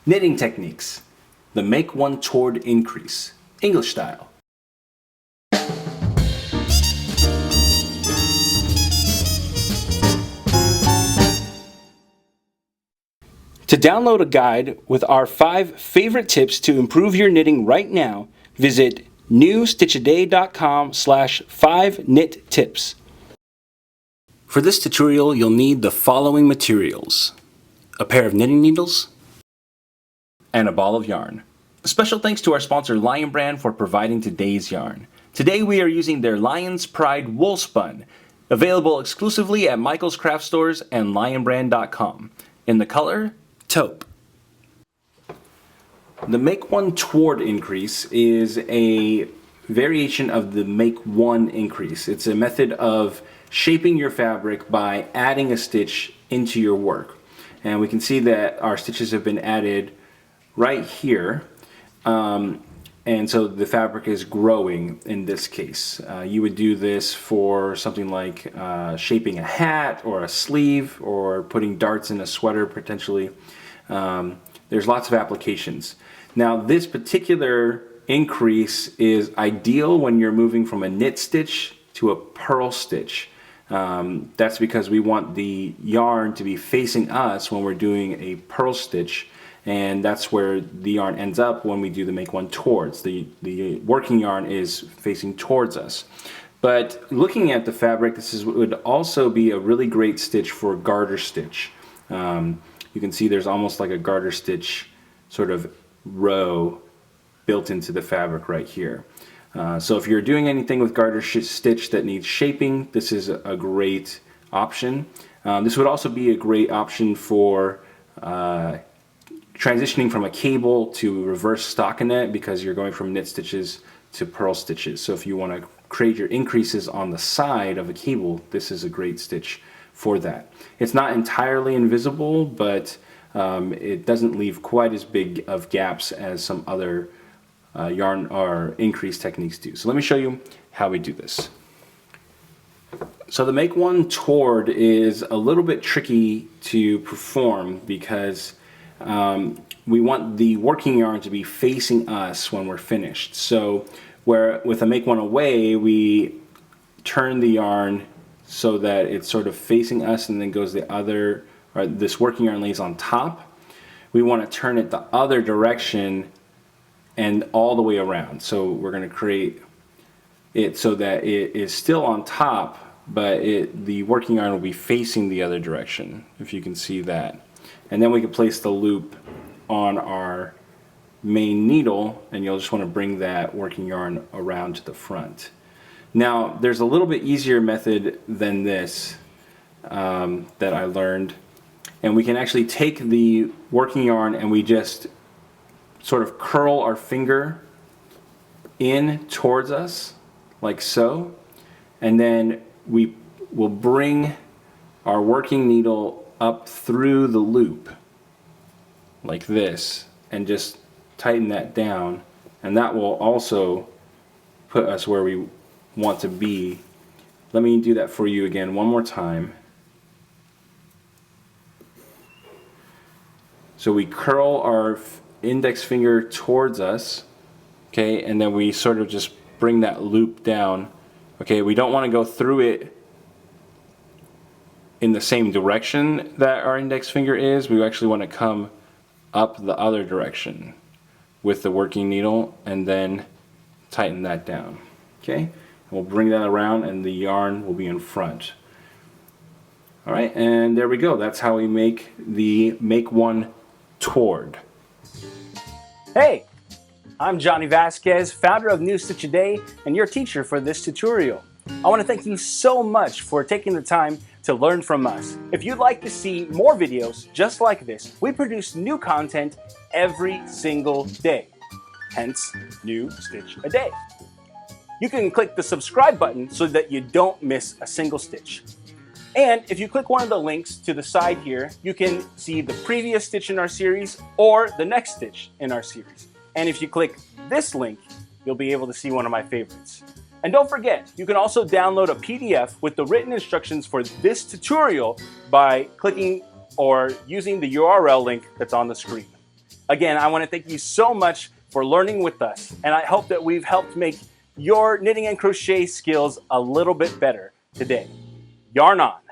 Knitting techniques. The make one toward increase. English style. To download a guide with our 5 favorite tips to improve your knitting right now, visit newstitchaday.com/5knittips. For this tutorial, you'll need the following materials: a pair of knitting needles and a ball of yarn. A special thanks to our sponsor Lion Brand for providing today's yarn. Today we are using their Lion's Pride Woolspun, available exclusively at Michael's Craft Stores and lionbrand.com, in the color Taupe. The make one toward increase is a variation of the make one increase. It's a method of shaping your fabric by adding a stitch into your work. And we can see that our stitches have been added right here. And so the fabric is growing in this case. You would do this for something like shaping a hat or a sleeve, or putting darts in a sweater potentially. There's lots of applications. Now this particular increase is ideal when you're moving from a knit stitch to a purl stitch. That's because we want the yarn to be facing us when we're doing a purl stitch, and that's where the yarn ends up when we do the make one towards. The working yarn is facing towards us. But looking at the fabric, would also be a really great stitch for garter stitch. You can see there's almost like a garter stitch sort of row built into the fabric right here. So if you're doing anything with garter stitch that needs shaping, this is a great option. This would also be a great option for transitioning from a cable to reverse stockinette, because you're going from knit stitches to purl stitches. So if you want to create your increases on the side of a cable, this is a great stitch for that. It's not entirely invisible, but it doesn't leave quite as big of gaps as some other yarn or increase techniques do. So let me show you how we do this. So the make one toward is a little bit tricky to perform because we want the working yarn to be facing us when we're finished. So where with a make one away, we turn the yarn so that it's sort of facing us and then goes the other, or this working yarn lays on top. We want to turn it the other direction and all the way around. So we're going to create it so that it is still on top, but the working yarn will be facing the other direction, if you can see that. And then we can place the loop on our main needle, and you'll just want to bring that working yarn around to the front. Now there's a little bit easier method than this that I learned, and we can actually take the working yarn and we just sort of curl our finger in towards us like so, and then we will bring our working needle up through the loop like this and just tighten that down, and that will also put us where we want to be. Let me do that for you again one more time. So we curl our index finger towards us, okay, and then we sort of just bring that loop down. Okay, we don't want to go through it in the same direction that our index finger is. We actually want to come up the other direction with the working needle and then tighten that down. Okay, and we'll bring that around and the yarn will be in front. Alright, and there we go. That's how we make the make one toward. Hey, I'm Johnny Vasquez, founder of New Stitch a Day and your teacher for this tutorial. I want to thank you so much for taking the time to learn from us. If you'd like to see more videos just like this, we produce new content every single day, hence New Stitch a Day. You can click the subscribe button so that you don't miss a single stitch. And if you click one of the links to the side here, you can see the previous stitch in our series or the next stitch in our series. And if you click this link, you'll be able to see one of my favorites. And don't forget, you can also download a PDF with the written instructions for this tutorial by clicking or using the URL link that's on the screen. Again, I want to thank you so much for learning with us, and I hope that we've helped make your knitting and crochet skills a little bit better today. Yarn on!